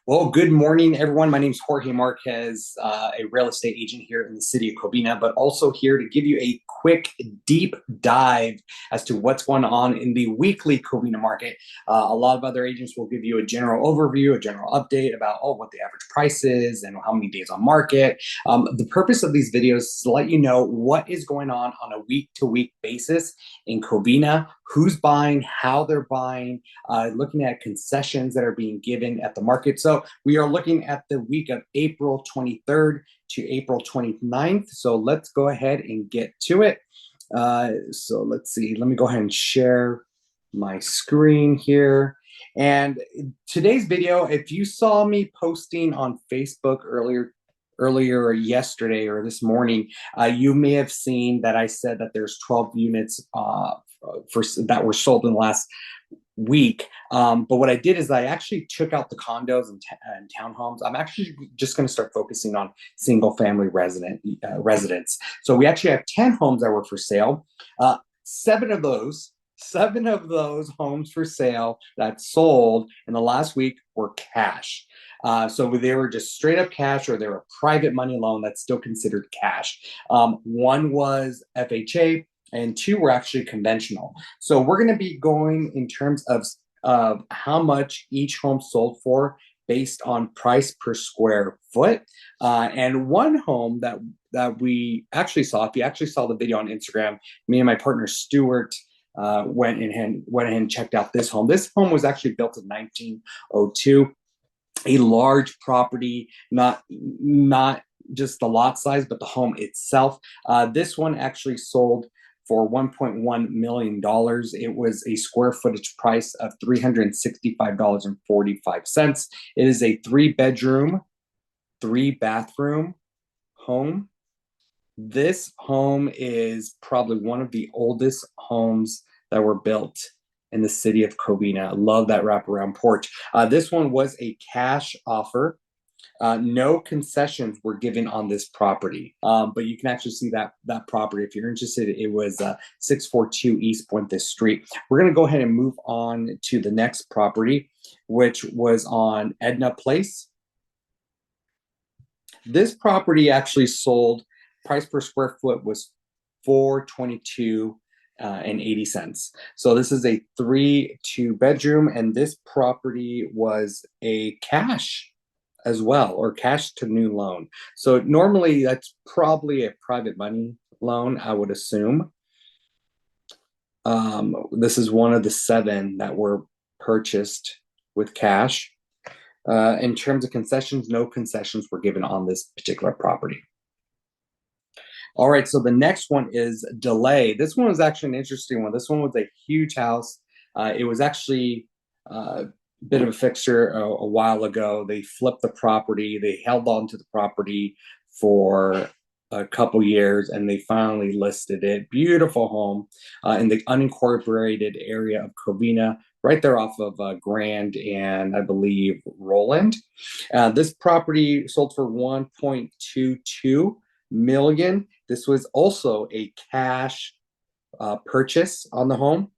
Well, good morning, everyone. My name is Jorge Marquez, a real estate agent here in the city of Covina, but also here to give you a quick, deep dive as to what's going on in the weekly Covina market. A lot of other agents will give you a general overview, a general update about what the average price is and how many days on market. The purpose of these videos is to let you know what is going on a week-to-week basis in Covina, who's buying, how they're buying, looking at concessions that are being given at the market. So we are looking at the week of April 23rd to April 29th. So let's go ahead and get to it. So let's see. Let me go ahead and share my screen here. And today's video, if you saw me posting on Facebook earlier yesterday or this morning, you may have seen that I said that there's 12 units that were sold in the last week. But what I did is I actually took out the condos and townhomes. I'm actually just going to start focusing on single family residents. So we actually have 10 homes that were for sale. Seven of those homes for sale that sold in the last week were cash. So they were just straight up cash, or they were a private money loan that's still considered cash. One was FHA, and two were actually conventional. So we're going to be going in terms of how much each home sold for based on price per square foot. And one home that we actually saw, if you actually saw the video on Instagram, me and my partner Stuart went ahead and checked out this home. This home was actually built in 1902. A large property, not just the lot size, but the home itself. This one actually sold for $1.1 million. It was a square footage price of $365.45. It is a 3-bedroom, 3-bathroom home. This home is probably one of the oldest homes that were built in the city of Covina. I love that wraparound porch. This one was a cash offer. No concessions were given on this property, but you can actually see that property. If you're interested, it was 642 East Puente Street. We're going to go ahead and move on to the next property, which was on Edna Place. This property actually sold. Price per square foot was $422 and 80 cents. So this is a 2-bedroom, and this property was a cash as well, or cash to new loan. So normally that's probably a private money loan, I would assume. This is one of the 7 that were purchased with cash. In terms of concessions, no concessions were given on this particular property. All right, so the next one is Delay. This one was actually an interesting one. This one was a huge house. It was actually a bit of a fixture a while ago. They flipped the property. They held on to the property for a couple years, and they finally listed it. Beautiful home in the unincorporated area of Covina, right there off of Grand and I believe Roland. This property sold for $1.22 million. This was also a cash purchase on the home.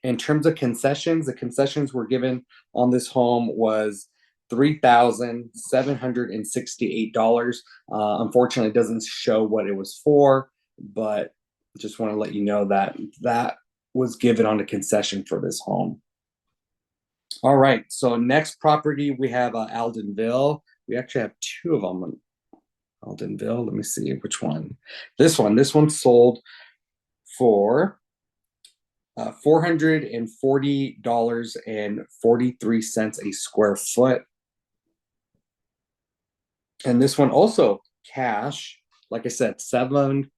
In terms of concessions, the concessions were given on this home was $3,768. Unfortunately, it doesn't show what it was for, but just want to let you know that that was given on a concession for this home. All right, so next property we have Aldenville. We actually have 2 of them. Aldenville, let me see which one. This one sold for $440.43 a square foot. And this one also cash. Like I said, 7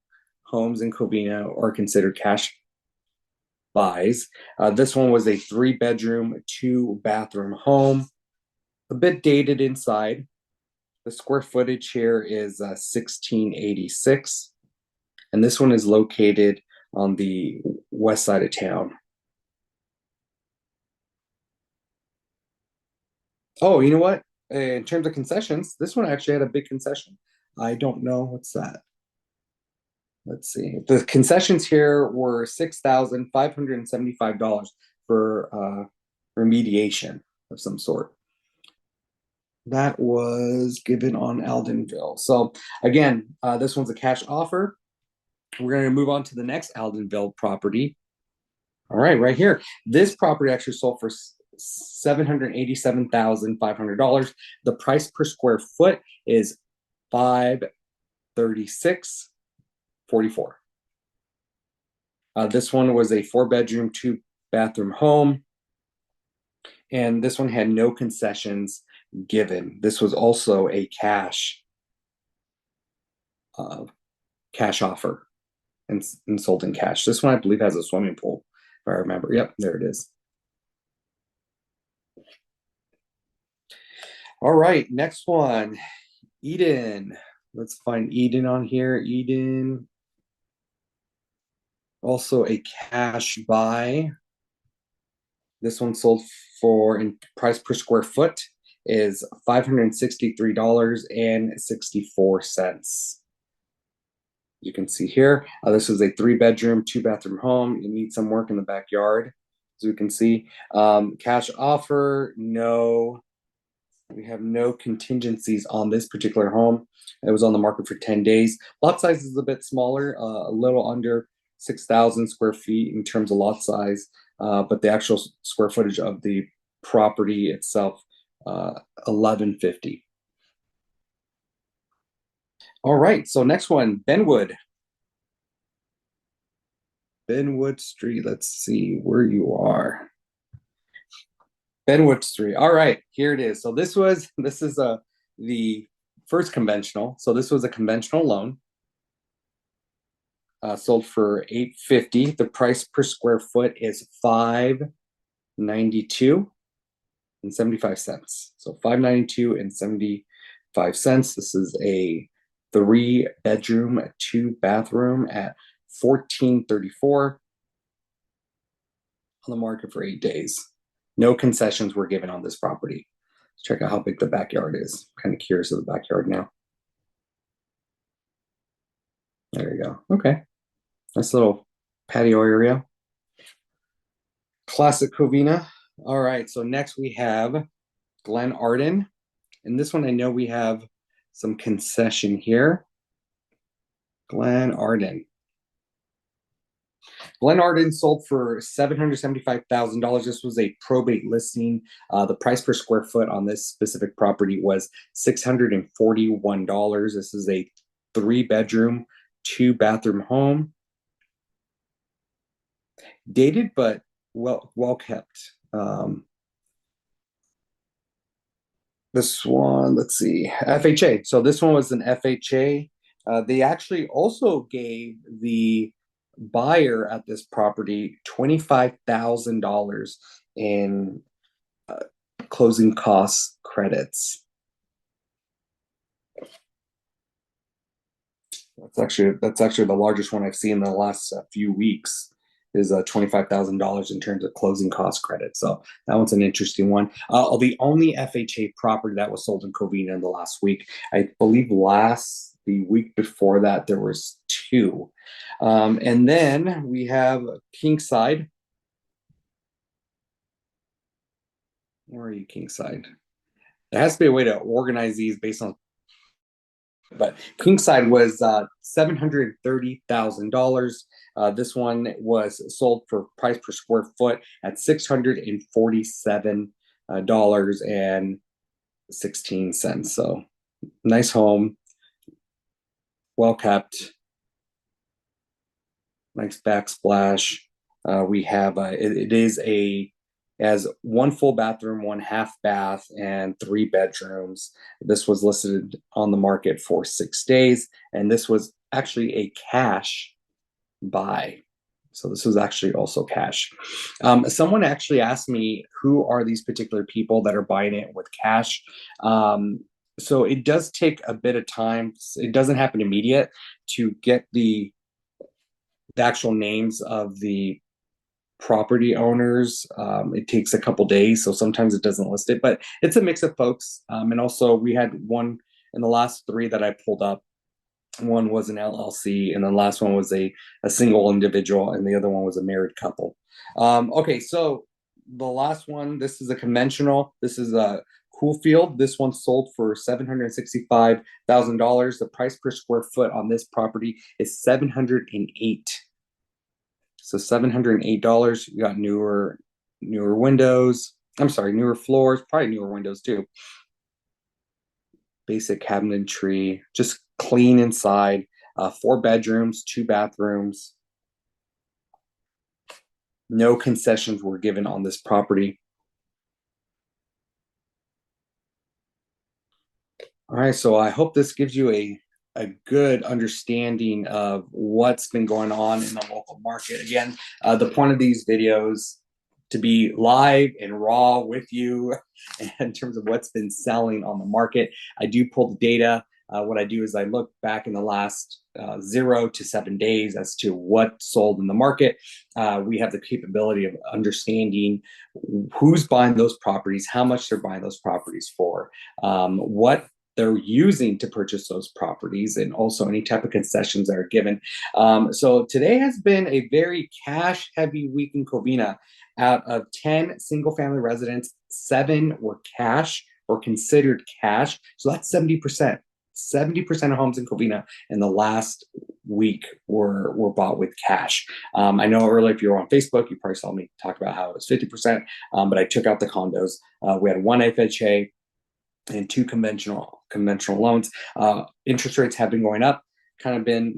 homes in Covina are considered cash buys. This one was a 3-bedroom, 2-bathroom home, a bit dated inside. The square footage here is 1686, and this one is located on the west side of town. Oh, you know what? In terms of concessions, this one actually had a big concession. I don't know what's that. Let's see. The concessions here were $6,575 for remediation of some sort. That was given on Aldenville. So again, this one's a cash offer. We're going to move on to the next Aldenville property. All right, right here. This property actually sold for $787,500. The price per square foot is $536.44. This one was a 4-bedroom, 2-bathroom home, and this one had no concessions given. This was also a cash offer and sold in cash. This one, I believe, has a swimming pool, if I remember. Yep, there it is. All right, next one, Eden. Let's find Eden on here. Eden, also a cash buy. This one sold for, in price per square foot, is $563.64. You can see here, this is a 3-bedroom, 2-bathroom home. You need some work in the backyard, as you can see. Cash offer, no. We have no contingencies on this particular home. It was on the market for 10 days. Lot size is a bit smaller, a little under 6,000 square feet in terms of lot size, but the actual square footage of the property itself, 1,150. All right, so next one, Benwood. Benwood Street. Let's see where you are. Benwood Street. All right, here it is. So this is the first conventional. So this was a conventional loan. Sold for $850. The price per square foot is $592.75. So $592.75. This is a 3-bedroom, 2-bathroom at $1,434 on the market for 8 days. No concessions were given on this property. Let's check out how big the backyard is. I'm kind of curious of the backyard now. There you go. Okay. Nice little patio area. Classic Covina. All right, so next we have Glen Arden. And this one I know we have some concession here. Glen Arden. Glen Arden sold for $775,000. This was a probate listing. The price per square foot on this specific property was $641. This is a 3-bedroom, 2-bathroom home. Dated, but well kept. This one, let's see, FHA. So this one was an FHA. They actually also gave the buyer at this property $25,000 in closing costs credits. That's actually the largest one I've seen in the last few weeks, is $25,000 in terms of closing cost credit. So that one's an interesting one. The only FHA property that was sold in Covina in the last week, I believe the week before that, there was 2. And then we have Kingside. Where are you, Kingside? There has to be a way to organize these based on, but Kingside was $730,000. This one was sold for price per square foot at $647.16. So nice home, well kept, nice backsplash. We have it has 1 full bathroom, 1 half bath, and 3 bedrooms. This was listed on the market for 6 days, and this was actually a cash buy. So this was actually also cash. Someone actually asked me, who are these particular people that are buying it with cash? So it does take a bit of time. It doesn't happen immediate to get the actual names of the property owners. It takes a couple days, so sometimes it doesn't list it, but it's a mix of folks. And also we had one in the last 3 that I pulled up. One was an LLC, and the last one was a single individual, and the other one was a married couple. Okay, so the last one, this is a conventional. This is a pool field. This one sold for $765,000. The price per square foot on this property is $708. So $708. You got newer windows. I'm sorry, newer floors, probably newer windows too. Basic cabinetry, just clean inside. 4 bedrooms, 2 bathrooms. No concessions were given on this property. All right, so I hope this gives you a good understanding of what's been going on in the local market. Again, the point of these videos to be live and raw with you in terms of what's been selling on the market. I do pull the data. What I do is I look back in the last 0 to 7 days as to what sold in the market. We have the capability of understanding who's buying those properties, how much they're buying those properties for, what they're using to purchase those properties, and also any type of concessions that are given. So today has been a very cash heavy week in Covina. Out of 10 single family residents, 7 were cash or considered cash. So that's 70%. 70% of homes in Covina in the last week were bought with cash. I know earlier, if you were on Facebook, you probably saw me talk about how it was 50%, but I took out the condos. We had 1 FHA and 2 conventional loans. Interest rates have been going up, kind of been,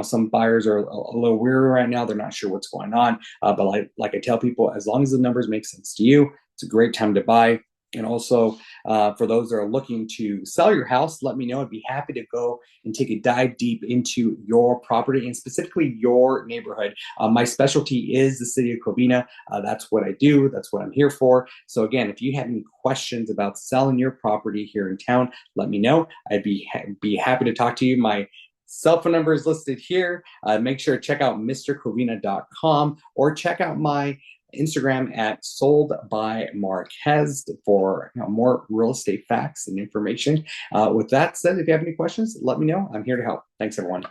some buyers are a little weary right now. They're not sure what's going on. But like I tell people, as long as the numbers make sense to you, it's a great time to buy. And also, for those that are looking to sell your house, let me know. I'd be happy to go and take a dive deep into your property and specifically your neighborhood. My specialty is the city of Covina. That's what I do. That's what I'm here for. So again, if you have any questions about selling your property here in town, let me know. I'd be happy to talk to you. My cell phone number is listed here. Make sure to check out mrcovina.com or check out my Instagram at Sold by Marquez for more real estate facts and information. With that said, if you have any questions, let me know. I'm here to help. Thanks, everyone.